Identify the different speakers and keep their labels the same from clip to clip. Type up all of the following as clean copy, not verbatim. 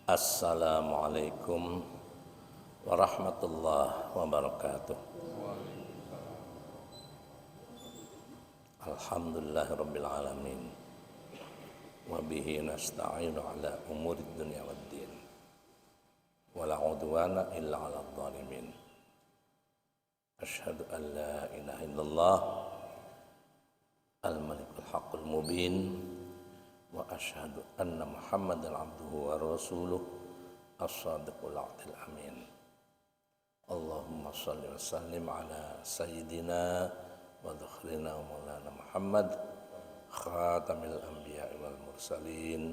Speaker 1: Assalamualaikum warahmatullahi wabarakatuh. Alhamdulillahirabbil alamin. Wa bihi nasta'inu ala umurid dunya waddin. Wala udwana illa 'alal zalimin. Asyhadu an la ilaha illallah al-malikul haqqul mubin. Wa asyhadu anna Muhammadan abduhu wa rasuluh as-sadiqul wa'dil amin. Allahumma shalli wa sallim ala sayyidina wa dhukhrina wa maulana Muhammad khatamil anbiya wal mursalin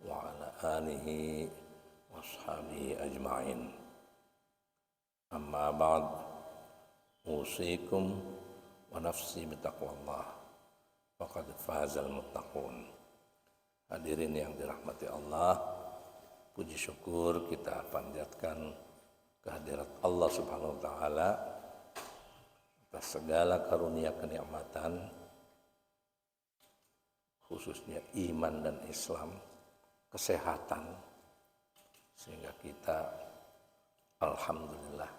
Speaker 1: wa ala alihi wa ashabihi ajma'in. Amma ba'd, usikum wa nafsi bitaqwallah faqad fazal muttaqun. Hadirin yang dirahmati Allah, puji syukur kita panjatkan kehadirat Allah Subhanahu wa taala atas segala karunia kenikmatan, khususnya iman dan Islam, kesehatan, sehingga kita alhamdulillah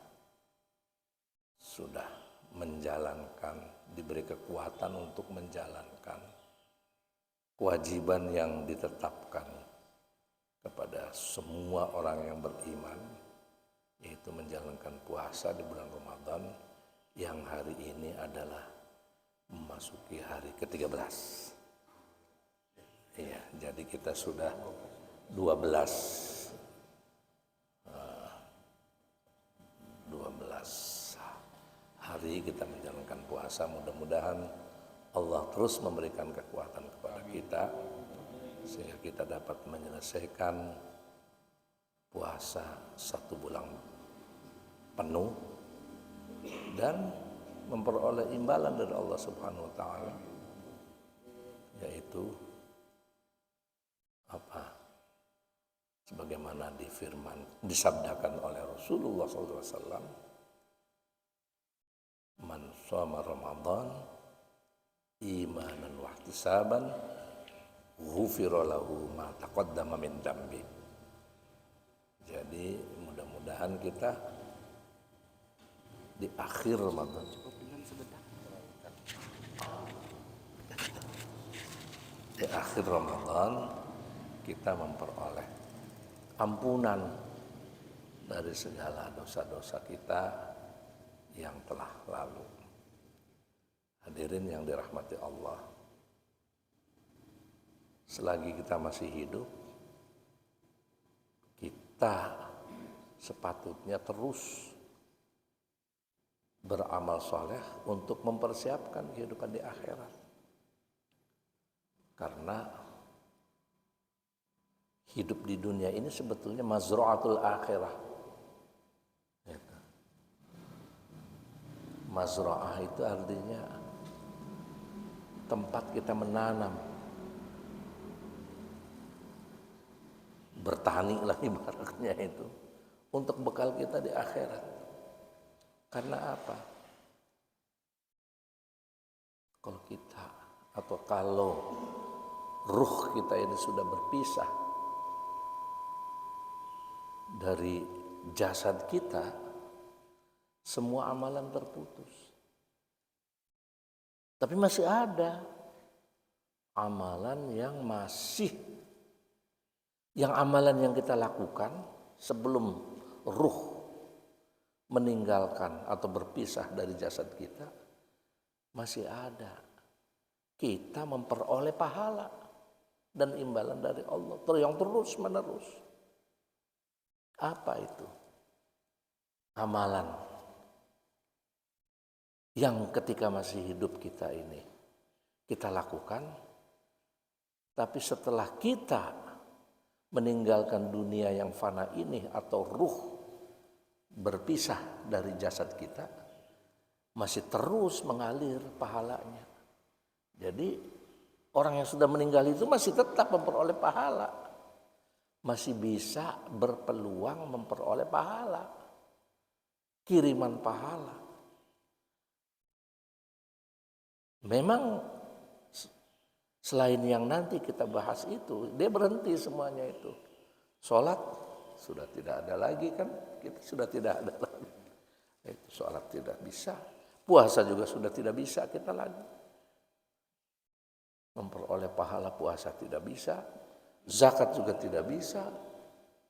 Speaker 1: sudah menjalankan, diberi kekuatan untuk menjalankan kewajiban yang ditetapkan kepada semua orang yang beriman, yaitu menjalankan puasa di bulan Ramadan yang hari ini adalah memasuki hari ke-13. Iya, jadi kita sudah 12 hari kita menjalankan puasa. Mudah-mudahan Allah terus memberikan kekuatan kepada kita sehingga kita dapat menyelesaikan puasa 1 bulan penuh dan memperoleh imbalan dari Allah Subhanahu wa taala, yaitu sebagaimana disabdakan oleh Rasulullah SAW, man shoma Ramadan imanan wa ihtisaban ghufira lahu ma taqaddama min dambi. Jadi mudah-mudahan kita di akhir Ramadan kita memperoleh ampunan dari segala dosa-dosa kita yang telah lalu. Hadirin yang dirahmati Allah, selagi kita masih hidup, kita sepatutnya terus beramal soleh untuk mempersiapkan kehidupan di akhirat. Karena hidup di dunia ini sebetulnya mazra'atul akhirah. Mazra'ah itu artinya tempat kita menanam, bertani lah ibaratnya itu, untuk bekal kita di akhirat. Karena apa? Kalau ruh kita ini sudah berpisah dari jasad kita, semua amalan terputus. Tapi masih ada amalan yang amalan yang kita lakukan sebelum ruh meninggalkan atau berpisah dari jasad kita, masih ada. Kita memperoleh pahala dan imbalan dari Allah yang terus menerus. Apa itu? Amalan yang ketika masih hidup kita ini kita lakukan, tapi setelah kita meninggalkan dunia yang fana ini atau ruh berpisah dari jasad kita, masih terus mengalir pahalanya. Jadi orang yang sudah meninggal itu masih tetap memperoleh pahala, masih bisa berpeluang memperoleh pahala, kiriman pahala. Memang selain yang nanti kita bahas itu, dia berhenti semuanya itu. Sholat sudah tidak ada lagi kan, kita sudah tidak ada lagi. Itu sholat tidak bisa, puasa juga sudah tidak bisa kita lagi. Memperoleh pahala puasa tidak bisa, zakat juga tidak bisa,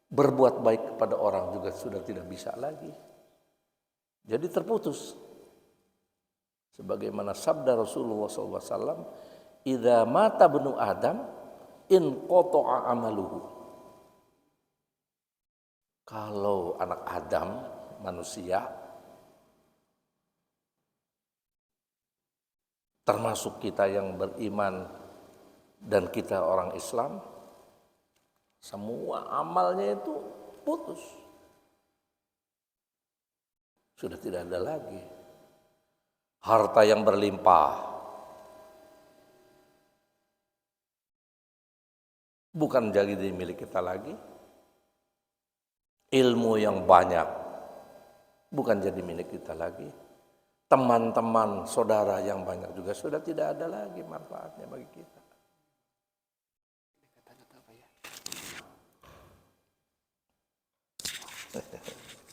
Speaker 1: berbuat baik kepada orang juga sudah tidak bisa lagi. Jadi terputus. Sebagaimana sabda Rasulullah SAW, "Idza mata ibnu Adam, inqata'a amaluhu." Kalau anak Adam, manusia, termasuk kita yang beriman dan kita orang Islam, semua amalnya itu putus. Sudah tidak ada lagi. Harta yang berlimpah bukan jadi milik kita lagi. Ilmu yang banyak bukan jadi milik kita lagi. Teman-teman, saudara yang banyak juga sudah tidak ada lagi manfaatnya bagi kita.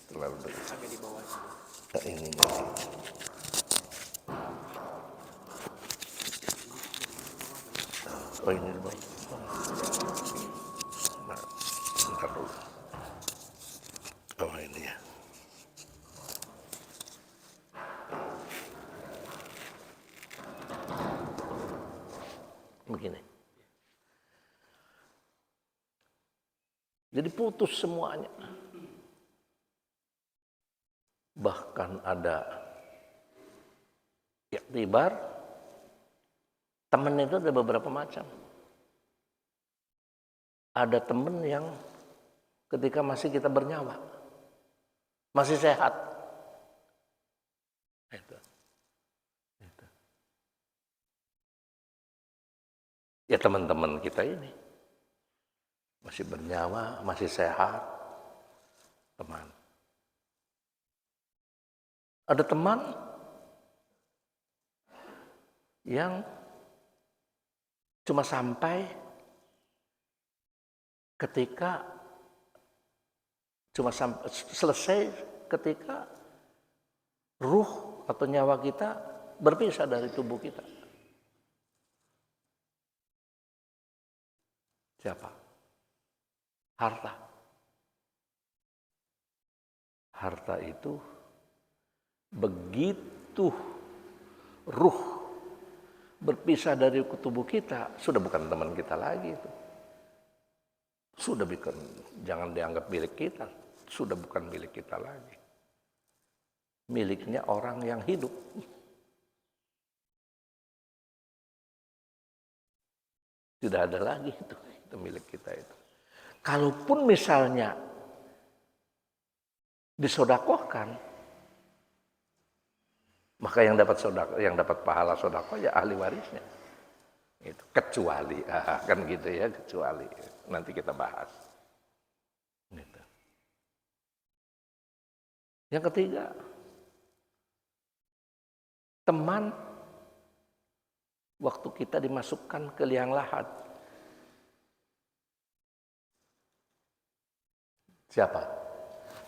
Speaker 1: Terlalu dekat. Agak di bawah ini. Oh ini di bawah. Nah, bentar dulu. Oh ini ya. Begini. Jadi putus semuanya. Bahkan ada iktibar, teman itu ada beberapa macam. Ada teman yang ketika masih kita bernyawa, masih sehat. Itu. Ya teman-teman kita ini masih bernyawa, masih sehat, teman. Ada teman yang cuma sampai ketika selesai ketika ruh atau nyawa kita berpisah dari tubuh kita. Siapa? Harta. Harta itu begitu ruh berpisah dari tubuh kita, sudah bukan teman kita lagi itu. Sudah bukan, jangan dianggap milik kita, sudah bukan milik kita lagi. Miliknya orang yang hidup. Tidak ada lagi itu milik kita itu. Kalaupun misalnya disodakohkan, maka yang dapat pahala sodakoh ya ahli warisnya. Itu kecuali kan gitu ya, kecuali nanti kita bahas. Gitu. Yang ketiga, teman waktu kita dimasukkan ke liang lahat. Siapa?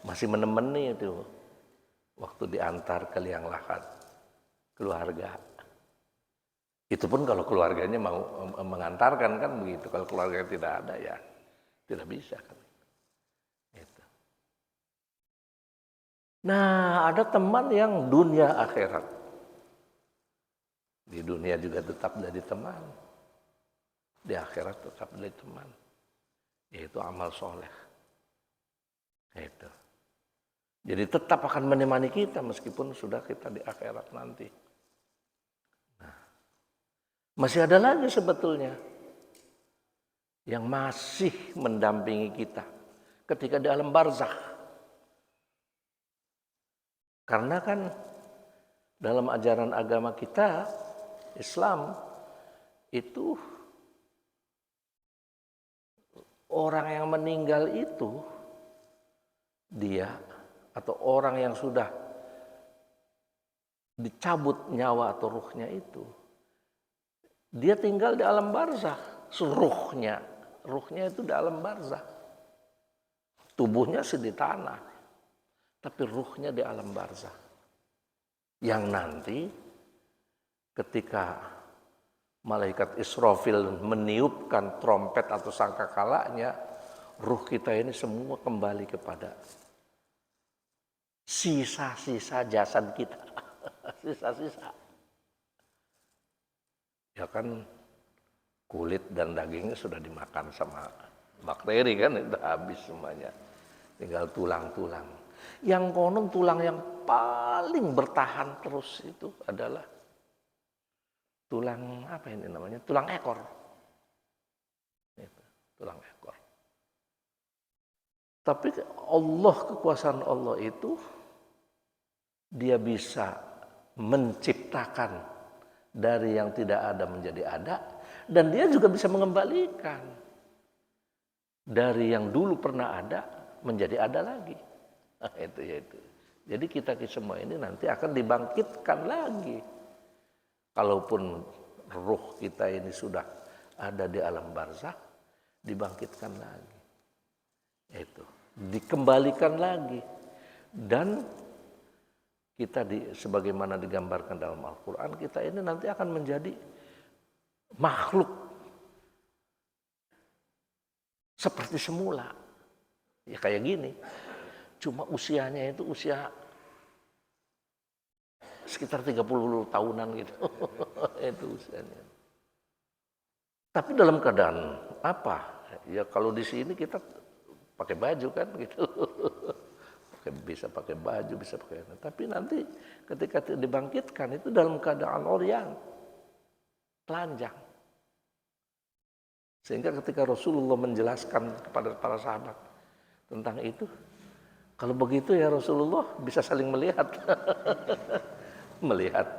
Speaker 1: Masih menemani itu waktu diantar ke liang lahat keluarga. Itu pun kalau keluarganya mau mengantarkan kan begitu. Kalau keluarga tidak ada ya tidak bisa kan. Itu. Nah, ada teman yang dunia akhirat. Di dunia juga tetap jadi teman. Di akhirat tetap jadi teman. Yaitu amal soleh. Itu. Jadi tetap akan menemani kita meskipun sudah kita di akhirat nanti. Nah, masih ada lagi sebetulnya yang masih mendampingi kita ketika di alam barzakh. Karena kan dalam ajaran agama kita, Islam, itu orang yang meninggal itu, dia atau orang yang sudah dicabut nyawa atau ruhnya itu, dia tinggal di alam barzakh, ruhnya itu di alam barzakh. Tubuhnya sih di tanah, tapi ruhnya di alam barzah. Yang nanti ketika malaikat Israfil meniupkan trompet atau sangkakalanya, ruh kita ini semua kembali kepada sisa-sisa jasad kita. Sisa-sisa. Ya kan kulit dan dagingnya sudah dimakan sama bakteri kan, itu habis semuanya. Tinggal tulang-tulang. Yang konon tulang yang paling bertahan terus itu adalah tulang apa ini namanya? Tulang ekor. Itu, tulang ekor. Tapi Allah, kekuasaan Allah itu dia bisa menciptakan dari yang tidak ada menjadi ada, dan dia juga bisa mengembalikan dari yang dulu pernah ada menjadi ada lagi. Nah, itu. Jadi kita semua ini nanti akan dibangkitkan lagi. Kalaupun ruh kita ini sudah ada di alam barzakh, dibangkitkan lagi. Itu, dikembalikan lagi. Dan kita sebagaimana digambarkan dalam Al-Quran, kita ini nanti akan menjadi makhluk seperti semula. Ya kayak gini. Cuma usianya itu usia sekitar 30 tahunan gitu. Itu usianya. Tapi dalam keadaan apa? Ya kalau di sini kita pakai baju kan gitu. Bisa pakai baju, bisa pakai. Tapi nanti ketika dibangkitkan itu dalam keadaan oriang, telanjang. Sehingga ketika Rasulullah menjelaskan kepada para sahabat tentang itu, kalau begitu ya Rasulullah bisa saling melihat. Melihat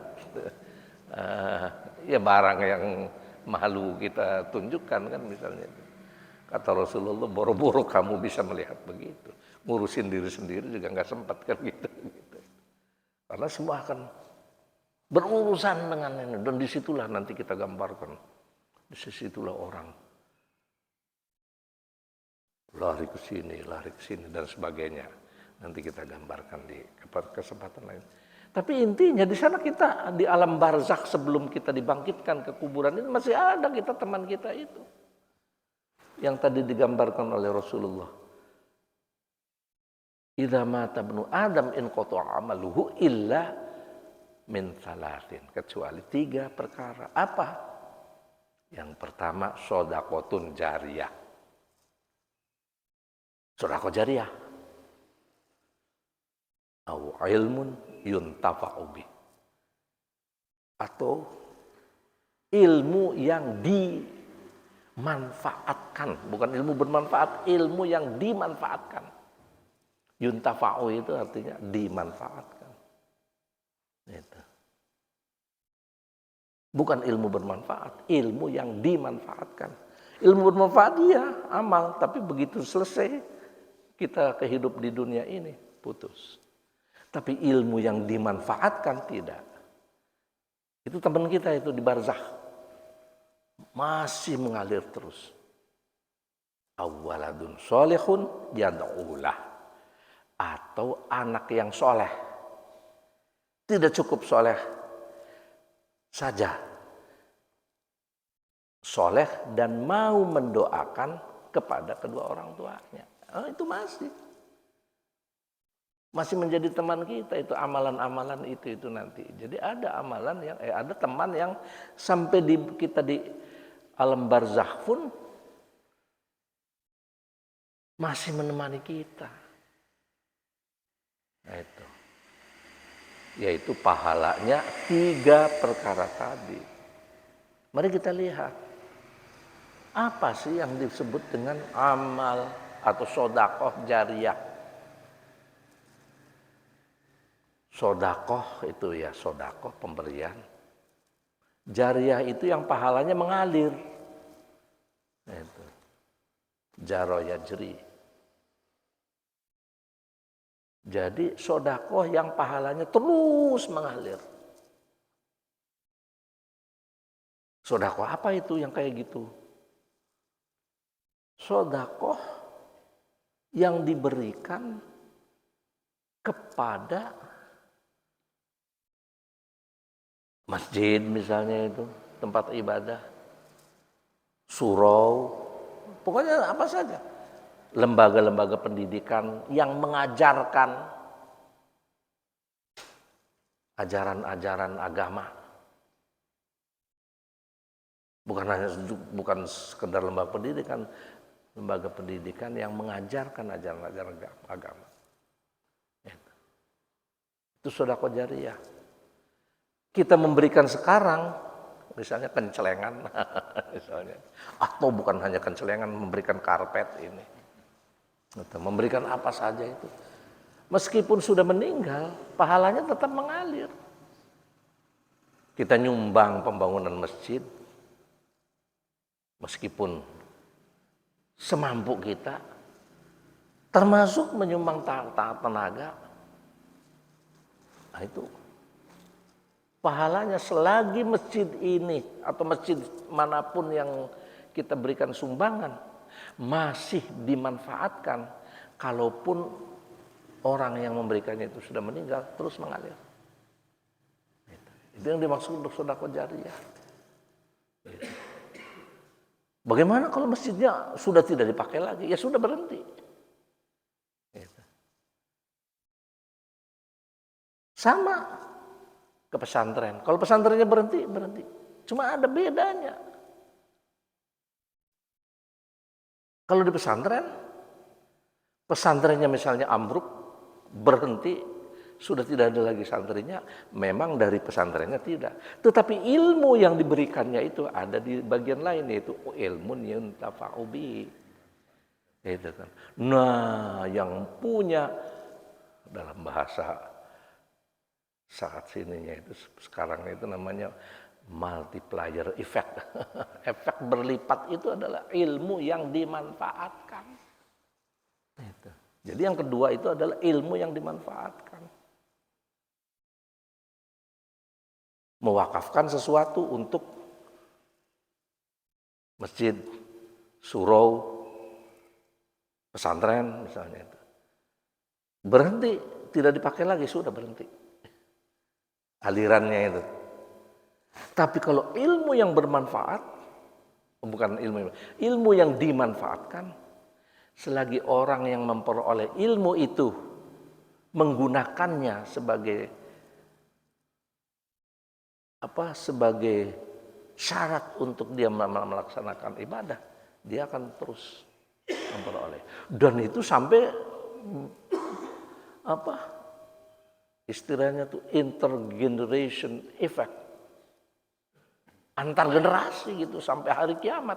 Speaker 1: ya barang yang malu kita tunjukkan kan misalnya. Kata Rasulullah, boro-boro kamu bisa melihat begitu. Ngurusin diri sendiri juga nggak sempat kan gitu. Karena semua akan berurusan dengan ini. Dan disitulah nanti kita gambarkan. Disitulah orang lari ke sini dan sebagainya. Nanti kita gambarkan di kesempatan lain. Tapi intinya di sana kita di alam barzakh sebelum kita dibangkitkan ke kuburan ini masih ada kita teman kita itu. Yang tadi digambarkan oleh Rasulullah. Idza mata ibnu Adam in qata'a amaluhu illa min salatin. Kecuali 3 perkara. Apa? Yang pertama shadaqatun jariyah. Sedekah jariyah. Au ilmun yuntafa'u bih. Atau ilmu yang dimanfaatkan, bukan ilmu bermanfaat, ilmu yang dimanfaatkan. Yuntafa'u itu artinya dimanfaatkan. Itu. Bukan ilmu bermanfaat, ilmu yang dimanfaatkan. Ilmu bermanfaat iya, amal, tapi begitu selesai kita kehidup di dunia ini, putus. Tapi ilmu yang dimanfaatkan tidak. Itu teman kita itu di barzakh. Masih mengalir terus. Awaladun solehun yad'ulah. Atau anak yang soleh. Tidak cukup soleh saja. Soleh dan mau mendoakan kepada kedua orang tuanya. Itu masih menjadi teman kita, itu amalan-amalan itu nanti. Jadi ada amalan yang ada teman yang sampai kita di alam barzakh pun masih menemani kita. Nah itu. Yaitu pahalanya 3 perkara tadi. Mari kita lihat. Apa sih yang disebut dengan amal atau sedekah jariyah? Sedekah itu ya sedekah pemberian. Jariyah itu yang pahalanya mengalir. Itu. Jaro yajri. Jadi sedekah yang pahalanya terus mengalir. Sedekah apa itu yang kayak gitu? Sedekah yang diberikan kepada masjid misalnya itu, tempat ibadah, surau, pokoknya apa saja. Lembaga-lembaga pendidikan yang mengajarkan ajaran-ajaran agama. Bukan sekedar lembaga pendidikan yang mengajarkan ajaran-ajaran agama. Itu sedekah jariyah. Kita memberikan sekarang, misalnya kencelengan, misalnya, atau bukan hanya kencelengan, memberikan karpet ini, atau memberikan apa saja itu, meskipun sudah meninggal, pahalanya tetap mengalir. Kita nyumbang pembangunan masjid, meskipun semampu kita, termasuk menyumbang tenaga, nah itu pahalanya selagi masjid ini atau masjid manapun yang kita berikan sumbangan masih dimanfaatkan, kalaupun orang yang memberikannya itu sudah meninggal, terus mengalir. Itu yang dimaksud untuk sedekah jariyah. Bagaimana kalau masjidnya sudah tidak dipakai lagi? Ya sudah, berhenti. Sama ke pesantren. Kalau pesantrennya berhenti. Cuma ada bedanya. Kalau di pesantrennya misalnya ambruk, berhenti, sudah tidak ada lagi santrinya, memang dari pesantrennya tidak. Tetapi ilmu yang diberikannya itu ada di bagian lain, yaitu ilmun yuntafa'u bihi. Itu kan. Nah, yang punya dalam bahasa saat sininya itu sekarang itu namanya multiplier effect. Efek berlipat itu adalah ilmu yang dimanfaatkan. Itu. Jadi yang kedua itu adalah ilmu yang dimanfaatkan. Mewakafkan sesuatu untuk masjid, surau, pesantren misalnya itu. Berhenti, tidak dipakai lagi, sudah berhenti alirannya itu. Tapi kalau ilmu yang bermanfaat, bukan ilmu yang dimanfaatkan, selagi orang yang memperoleh ilmu itu menggunakannya sebagai syarat untuk dia melaksanakan ibadah, dia akan terus memperoleh. Dan itu sampai istilahnya tuh intergeneration effect, antar generasi gitu sampai hari kiamat.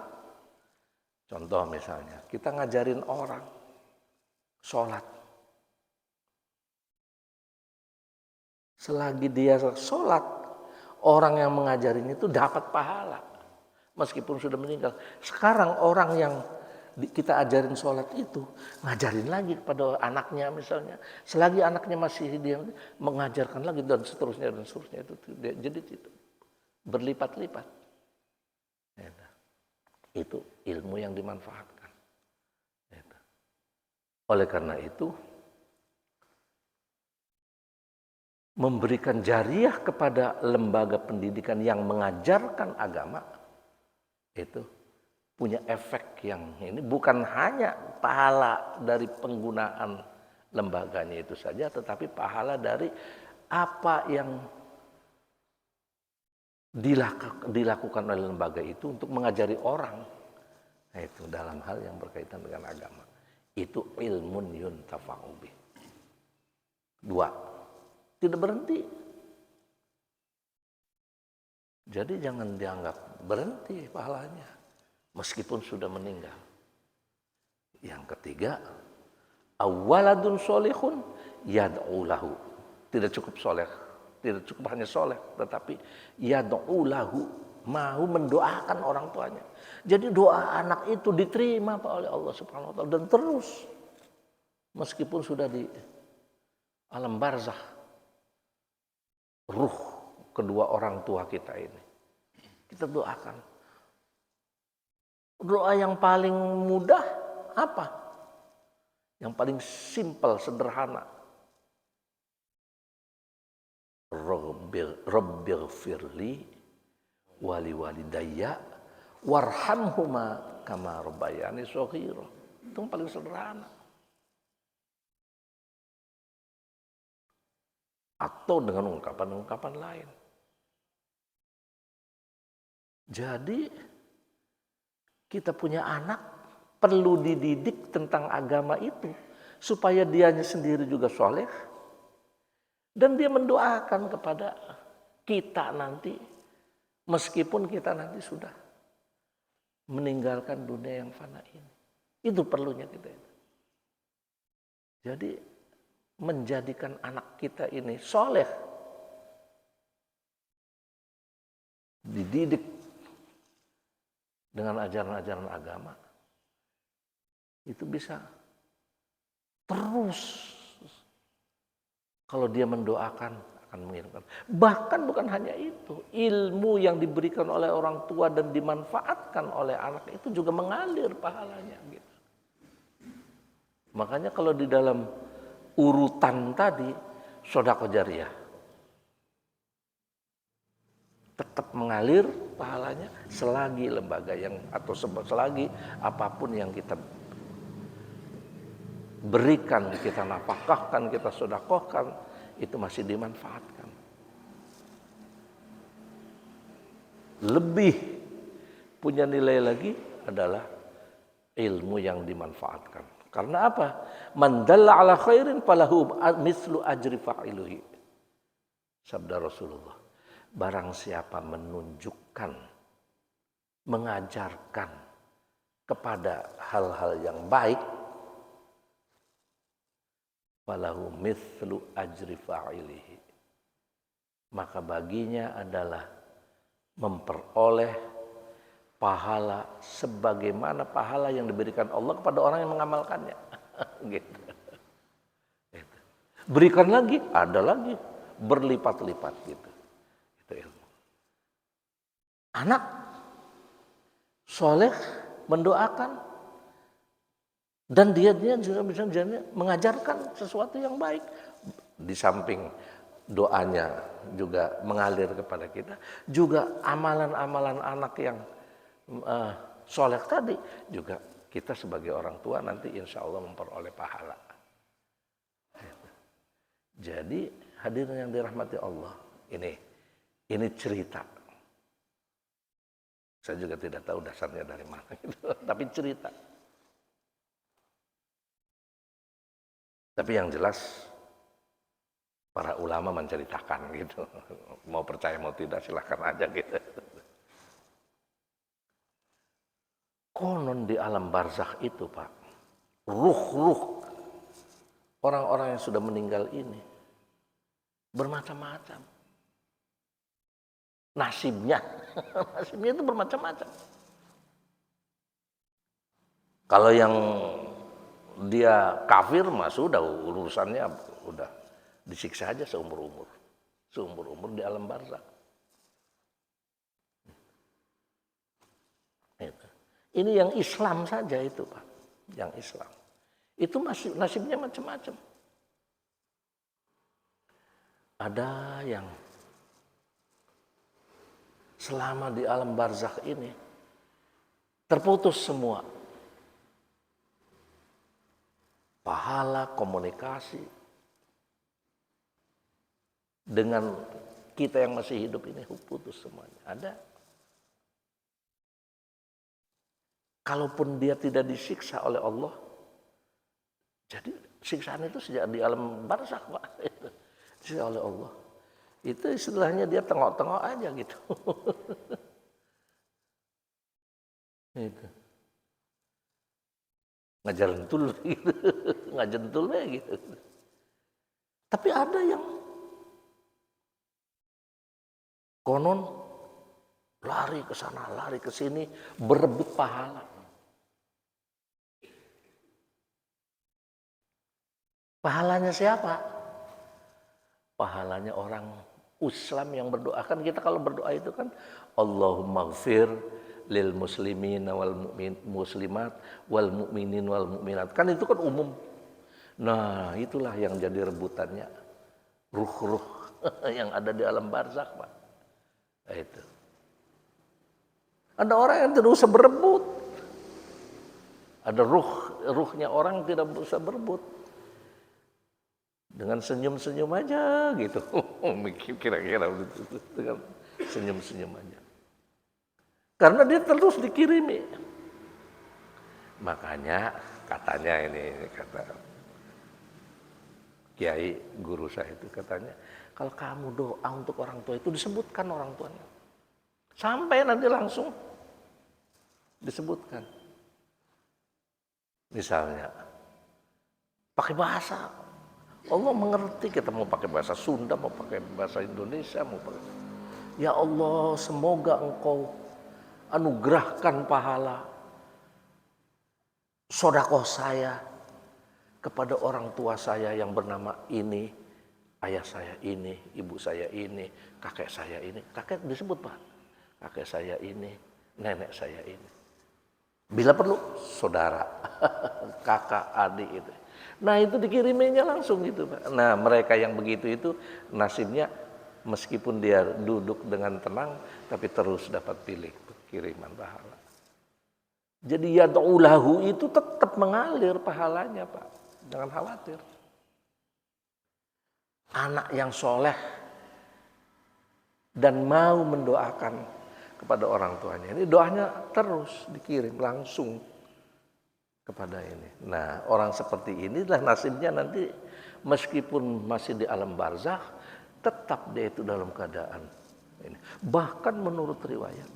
Speaker 1: Contoh misalnya kita ngajarin orang sholat, selagi dia sholat, orang yang mengajarin itu dapat pahala meskipun sudah meninggal. Sekarang orang yang kita ajarin sholat itu ngajarin lagi kepada anaknya misalnya, selagi anaknya masih dia mengajarkan lagi dan seterusnya itu jadi itu berlipat-lipat. Itu ilmu yang dimanfaatkan. Oleh karena itu memberikan jariyah kepada lembaga pendidikan yang mengajarkan agama itu punya efek yang ini, bukan hanya pahala dari penggunaan lembaganya itu saja, tetapi pahala dari apa yang dilakukan oleh lembaga itu untuk mengajari orang. Nah, itu dalam hal yang berkaitan dengan agama. Itu ilmun yuntafa'u bih. 2, tidak berhenti. Jadi jangan dianggap berhenti pahalanya meskipun sudah meninggal. Yang ketiga, awaladun solihun yad'u lahu. Tidak cukup soleh, tidak cukup hanya soleh, tetapi yad'u lahu, mau mendoakan orang tuanya. Jadi doa anak itu diterima oleh Allah Subhanahu wa taala dan terus meskipun sudah di alam barzakh, ruh kedua orang tua kita ini kita doakan. Doa yang paling mudah apa? Yang paling simpel, sederhana. Rabbighfirli wali walidayya warhamhuma kama rabbayani shaghira. Itu yang paling sederhana. Atau dengan ungkapan-ungkapan lain. Jadi kita punya anak perlu dididik tentang agama itu supaya dianya sendiri juga soleh dan dia mendoakan kepada kita nanti meskipun kita nanti sudah meninggalkan dunia yang fana ini. Itu perlunya kita. Jadi menjadikan anak kita ini soleh, dididik dengan ajaran-ajaran agama, itu bisa terus. Kalau dia mendoakan akan mengirimkan. Bahkan bukan hanya itu, ilmu yang diberikan oleh orang tua dan dimanfaatkan oleh anak itu juga mengalir pahalanya. Gitu. Makanya kalau di dalam urutan tadi, sedekah jariyah tetap mengalir pahalanya selagi lembaga yang atau selagi apapun yang kita berikan, kita nafkahkan, kita sedekahkan itu masih dimanfaatkan. Lebih punya nilai lagi adalah ilmu yang dimanfaatkan. Karena apa? Man dalla ala khairin falahu mislu ajri fa'iluhi. Sabda Rasulullah. Barang siapa menunjukkan, mengajarkan kepada hal-hal yang baik, falahu mithlu ajri fa'ilihi. Maka baginya adalah memperoleh pahala sebagaimana pahala yang diberikan Allah kepada orang yang mengamalkannya. Gitu. Berikan lagi, ada lagi, berlipat-lipat gitu. Ilmu. Anak soleh mendoakan dan dia juga bisa mengajarkan sesuatu yang baik. Di samping doanya juga mengalir kepada kita, juga amalan-amalan anak yang soleh tadi juga kita sebagai orang tua nanti insya Allah memperoleh pahala. Jadi hadirin yang dirahmati Allah, ini cerita. Saya juga tidak tahu dasarnya dari mana gitu, tapi cerita. Tapi yang jelas para ulama menceritakan gitu. Mau percaya mau tidak silahkan aja gitu. Konon di alam barzakh itu Pak, ruh-ruh orang-orang yang sudah meninggal ini bermacam-macam. Nasibnya itu bermacam-macam. Kalau yang dia kafir mah sudah urusannya udah disiksa aja seumur umur di alam barzakh. Ini yang Islam saja itu Pak, yang Islam itu masih nasibnya macam-macam. Ada yang selama di alam barzakh ini terputus semua pahala komunikasi dengan kita yang masih hidup ini, putus semuanya. Ada. Kalaupun dia tidak disiksa oleh Allah, jadi siksaan itu sejak di alam barzakh Pak, disiksa oleh Allah. Itu istilahnya dia tengok-tengok aja gitu. Itu. Ngajarentul gitu. Ngajentulnya gitu. Tapi ada yang konon lari ke sana, lari ke sini, berebut pahala. Pahalanya siapa? Pahalanya orang Islam yang berdoa. Kan kita kalau berdoa itu kan Allahumma ghfir lil muslimin wal muslimat wal mu'minin wal mu'minat. Kan itu kan umum. Nah, itulah yang jadi rebutannya ruh-ruh yang ada di alam barzakh, Pak. Nah, itu. Ada orang yang tidak usah berebut. Ada ruhnya orang yang tidak usah berebut. Dengan senyum-senyum aja gitu. Kira-kira begitu. Dengan senyum-senyum aja. Karena dia terus dikirimi. Makanya katanya ini kata kiai guru saya itu katanya, kalau kamu doa untuk orang tua itu disebutkan orang tuanya. Sampai nanti langsung disebutkan. Misalnya pakai bahasa. Allah mengerti kita mau pakai bahasa Sunda, mau pakai bahasa Indonesia, mau pakai. Ya Allah, semoga Engkau anugerahkan pahala sedekah saya kepada orang tua saya yang bernama ini, ayah saya ini, ibu saya ini, kakek saya ini. Kakek disebut, Pak. Kakek saya ini, nenek saya ini. Bila perlu, saudara, kakak, adik itu. Nah, itu dikiriminya langsung gitu, Pak. Nah, mereka yang begitu itu nasibnya meskipun dia duduk dengan tenang, tapi terus dapat pilih kiriman pahala. Jadi yad'ulahu itu tetap mengalir pahalanya, Pak. Jangan khawatir. Anak yang soleh dan mau mendoakan kepada orang tuanya. Ini doanya terus dikirim langsung kepada ini. Nah, orang seperti inilah nasibnya nanti meskipun masih di alam barzakh, tetap dia itu dalam keadaan ini. Bahkan menurut riwayat,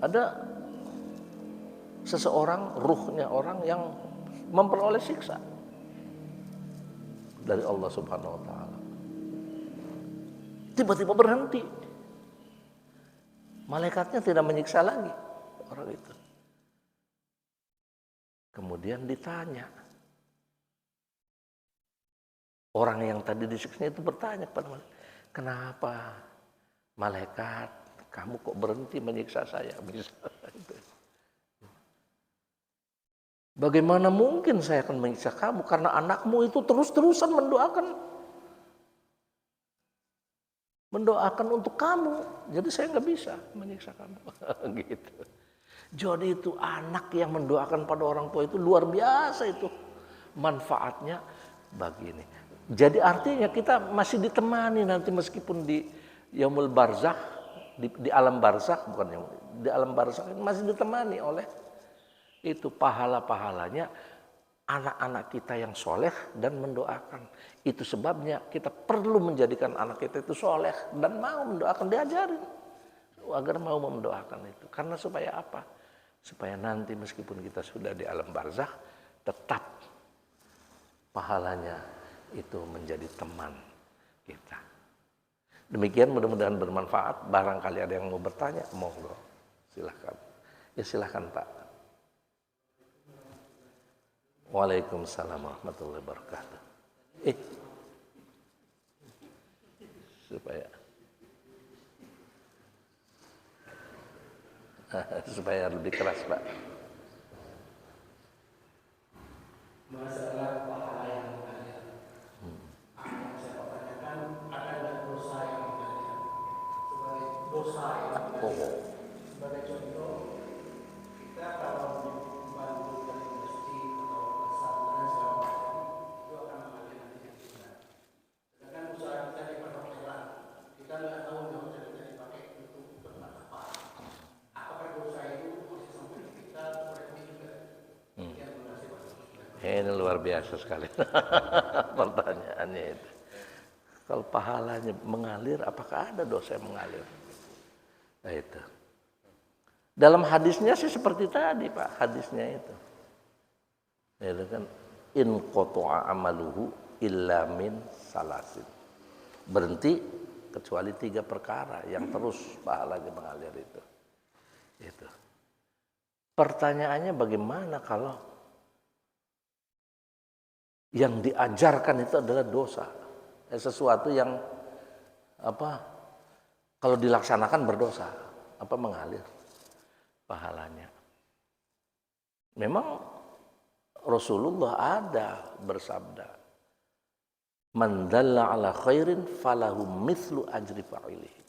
Speaker 1: ada seseorang, ruhnya orang yang memperoleh siksa dari Allah Subhanahu wa taala. Tiba-tiba berhenti. Malaikatnya tidak menyiksa lagi orang itu. Kemudian ditanya. Orang yang tadi disiksa itu bertanya kepada malaikat, "Kenapa malaikat, kamu kok berhenti menyiksa saya?" Bagaimana mungkin saya akan menyiksa kamu karena anakmu itu terus-terusan mendoakan untuk kamu. Jadi saya nggak bisa menyiksa kamu. Gitu. Jadi itu anak yang mendoakan pada orang tua itu luar biasa itu manfaatnya bagi ini. Jadi artinya kita masih ditemani nanti meskipun di yaumul barzakh, di alam barzakh, bukan yang di alam barzakh masih ditemani oleh itu pahala-pahalanya anak-anak kita yang soleh dan mendoakan. Itu sebabnya kita perlu menjadikan anak kita itu soleh dan mau mendoakan, diajarin agar mau mendoakan itu. Karena supaya apa? Supaya nanti meskipun kita sudah di alam barzakh, tetap pahalanya itu menjadi teman kita. Demikian, mudah-mudahan bermanfaat. Barangkali ada yang mau bertanya, monggo, silahkan. Ya silahkan, Pak. Waalaikumsalam warahmatullahi wabarakatuh. Supaya lebih keras, Pak.
Speaker 2: Masalah pahala yang mengalir. Apa yang saya pertanyakan, ada nggak dosa yang mengalir? Sebagai dosa yang mengalir. Sebagai contoh, kita kalau membantu dari masjid atau pesantren segala macam, itu akan mengalir nanti ke kita. Sedangkan usaha kita di perhotelan, kita nggak tahu memang cerita dipakai untuk tempat apa. Apakah dosa itu masih sampai ke kita atau remeh juga?
Speaker 1: Ini luar biasa sekali pertanyaannya itu. Kalau pahalanya mengalir, apakah ada dosa yang mengalir? Nah, itu. Dalam hadisnya sih seperti tadi, Pak, hadisnya itu. Itu kan in qata'a amaluhu illa min salasin. Berhenti kecuali 3 perkara yang terus pahalanya mengalir itu. Itu. Pertanyaannya bagaimana kalau yang diajarkan itu adalah dosa, sesuatu yang kalau dilaksanakan berdosa, mengalir pahalanya. Memang Rasulullah ada bersabda, man dalla ala khairin falahu mithlu ajri fa'ilihi.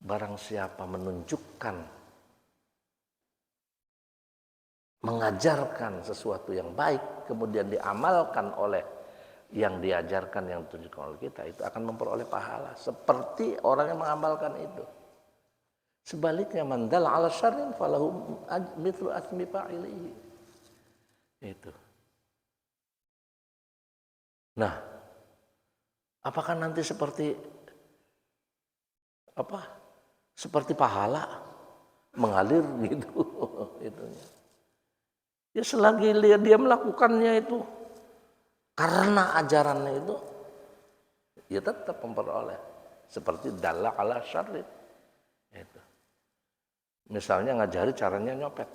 Speaker 1: Barang siapa menunjukkan, mengajarkan sesuatu yang baik, kemudian diamalkan oleh yang diajarkan, yang ditunjukkan oleh kita, itu akan memperoleh pahala seperti orang yang mengamalkan itu. Sebaliknya, man dalla ala syarrin falahu mithlu ajri fa'ilihi. Itu. Nah, apakah nanti seperti seperti pahala mengalir gitu? Itunya. Ya selagi dia melakukannya itu karena ajarannya itu, ya tetap memperoleh seperti dalla ala syarrin. Itu. Misalnya ngajari caranya nyopet,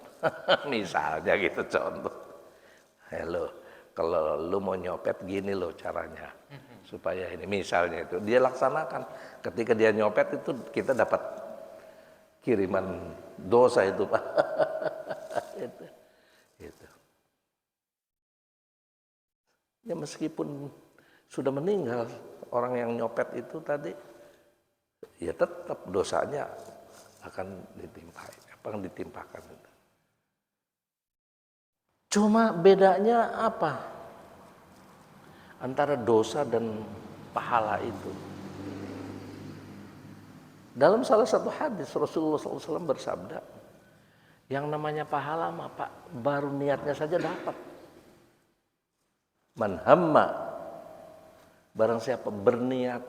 Speaker 1: misalnya gitu contoh. Halo, kalau lu mau nyopet gini loh caranya, supaya ini misalnya itu dia laksanakan. Ketika dia nyopet itu kita dapat kiriman dosa itu Pak. Itu. Ya meskipun sudah meninggal orang yang nyopet itu tadi, ya tetap dosanya akan ditimpakan. Cuma bedanya apa antara dosa dan pahala itu? Dalam salah satu hadis Rasulullah SAW bersabda, yang namanya pahala mah Pak, baru niatnya saja dapat. Man hamma, barang siapa berniat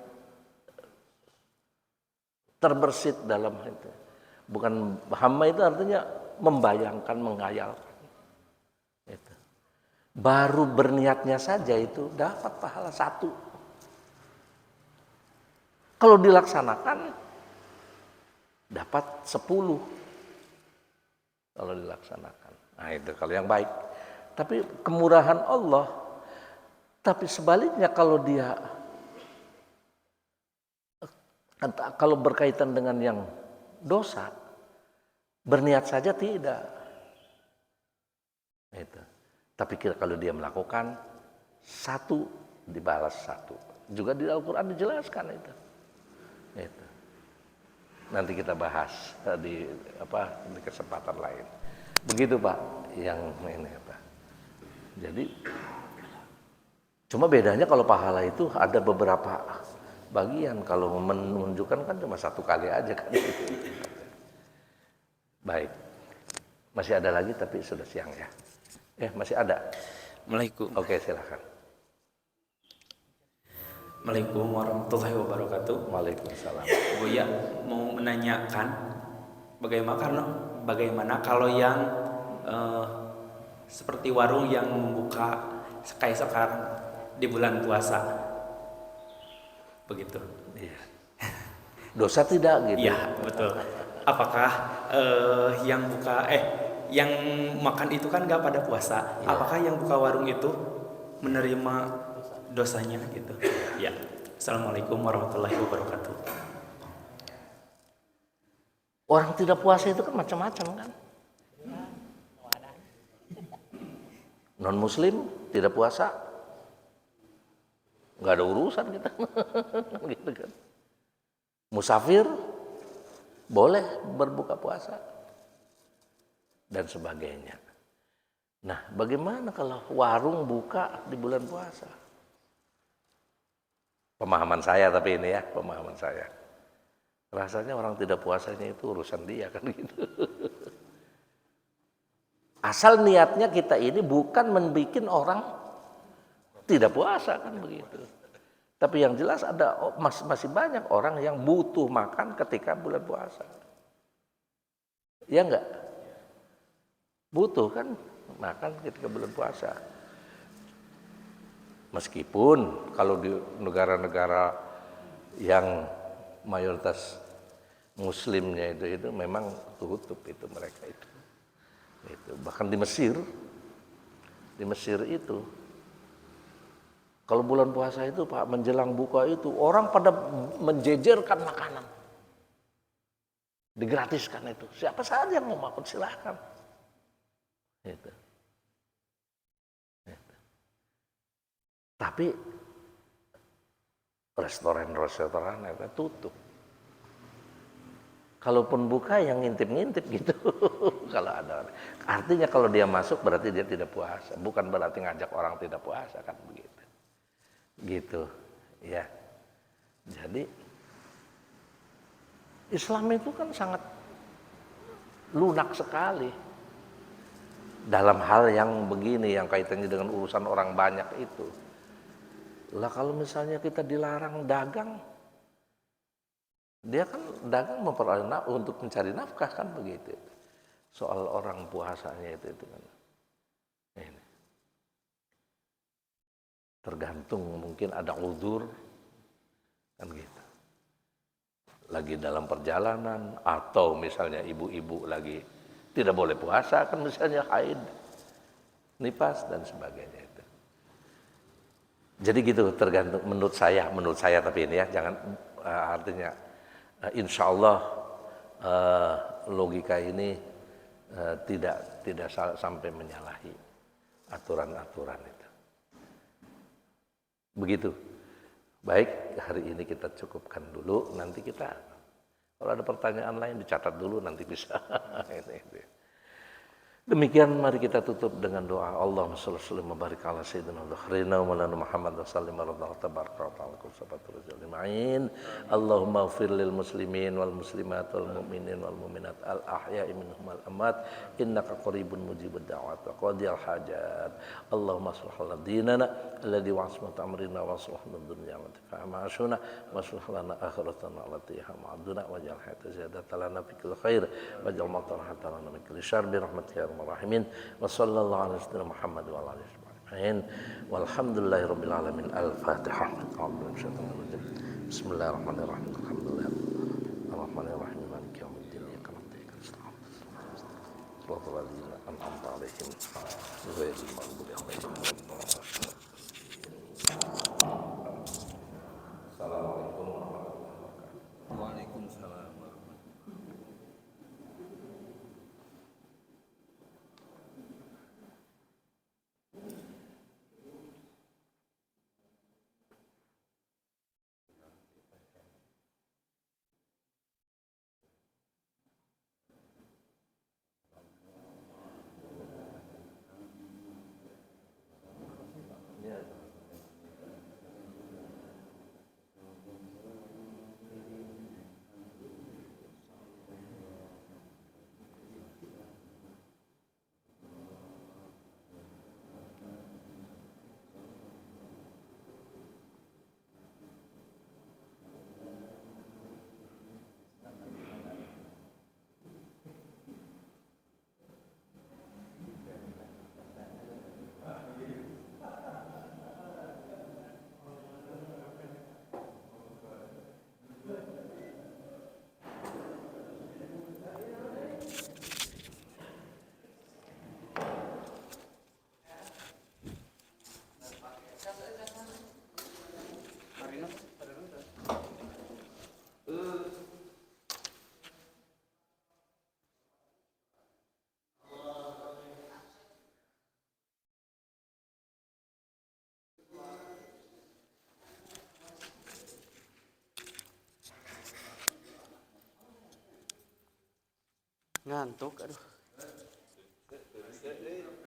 Speaker 1: terbersit dalam itu. Bukan hamma itu artinya membayangkan, menghayalkan. Itu. Baru berniatnya saja itu dapat pahala 1. Kalau dilaksanakan dapat 10. Kalau dilaksanakan. Nah itu kalau yang baik. Tapi kemurahan Allah. Tapi sebaliknya kalau berkaitan dengan yang dosa, berniat saja tidak. Itu. Tapi kalau dia melakukan 1 dibalas 1. Juga di Al-Quran dijelaskan itu. Itu. Nanti kita bahas di kesempatan lain. Begitu Pak, yang ini Pak. Jadi cuma bedanya kalau pahala itu ada beberapa bagian. Kalau menunjukkan kan cuma 1 kali aja kan. Baik. Masih ada lagi tapi sudah siang ya. Masih ada.
Speaker 3: Assalamualaikum.
Speaker 1: Oke, silakan.
Speaker 3: Assalamualaikum warahmatullahi wabarakatuh.
Speaker 1: Waalaikumsalam.
Speaker 3: Buya mau menanyakan bagaimana kalau yang seperti warung yang membuka kayak sekarang di bulan puasa, begitu.
Speaker 1: Iya. Dosa tidak gitu?
Speaker 3: Iya betul. Apakah yang makan itu kan nggak pada puasa?
Speaker 1: Iya.
Speaker 3: Apakah yang buka warung itu menerima dosanya gitu? Ya. Assalamualaikum warahmatullahi wabarakatuh.
Speaker 1: Orang tidak puasa itu kan macam-macam kan. Non muslim tidak puasa, nggak ada urusan kita. Gitu kan. Musafir boleh berbuka puasa dan sebagainya. Nah, bagaimana kalau warung buka di bulan puasa? Pemahaman saya tapi ini ya, pemahaman saya. Rasanya orang tidak puasanya itu urusan dia kan gitu. Asal niatnya kita ini bukan membuat orang tidak puasa kan begitu. Tapi yang jelas masih banyak orang yang butuh makan ketika bulan puasa. Ya enggak? Butuh kan makan ketika bulan puasa. Meskipun kalau di negara-negara yang mayoritas muslimnya itu memang tutup itu mereka itu. Bahkan di Mesir itu kalau bulan puasa itu Pak menjelang buka itu orang pada menjejerkan makanan, digratiskan itu. Siapa saja yang mau makan silahkan. Itu. Itu. Tapi restoran itu tutup. Kalaupun buka yang ngintip-ngintip gitu. Kalau ada, artinya kalau dia masuk berarti dia tidak puasa, bukan berarti ngajak orang tidak puasa, kan begitu. Gitu, ya. Jadi Islam itu kan sangat lunak sekali dalam hal yang begini, yang kaitannya dengan urusan orang banyak itu. Lah kalau misalnya kita dilarang dagang, dia kan dagang memperoleh untuk mencari nafkah, kan begitu. Soal orang puasanya itu kan. Ini. Tergantung, mungkin ada uzur, kan gitu. Lagi dalam perjalanan, atau misalnya ibu-ibu lagi tidak boleh puasa, kan misalnya haid, nifas dan sebagainya itu. Jadi gitu, tergantung menurut saya tapi ini ya, jangan artinya insya Allah logika ini tidak sampai menyalahi aturan-aturan itu. Begitu. Baik, hari ini kita cukupkan dulu. Nanti kita kalau ada pertanyaan lain dicatat dulu, nanti bisa. Demikian mari kita tutup dengan doa. Allahumma shalli wa sallim wa barik ala sayyidina Muhammad wa sallim wa tabaraka wa ta'ala kusabatul jalimain. Allahumma ighfir lil muslimin wal muslimat wal mu'minin wal mu'minat al ahya'i minhum wal amwat innaka qaribun mujibud da'wat wa qadiyal hajat. Allahumma aslih lana dinana alladhi wa'asmat amrina wa aslih lana dunya wa tifa'ama ashuna wa aslih lana akhiratana allati hama'aduna wa ja'al hayata ziyadatan lana fi kulli khair wa ja'al matarahatan lana min kulli syarr bi rahmatika Bismillahirrahmanirrahim. Wa sallallahu ala sayyidina Muhammad wa ala alihi ajma'in. Walhamdulillahirabbil alamin. Al-Fatihah. Bismillahirrahmanirrahim. Alhamdulillahirrahmanirrahim. Maliki yaumiddin. Iyyaka na'budu wa iyyaka nasta'in. Shiratal ladzina an'amta 'alaihim ghairil maghdubi 'alaihim waladdallin. Assalamualaikum warahmatullahi wabarakatuh. Waalaikumsalam.
Speaker 4: Ngantuk, aduh.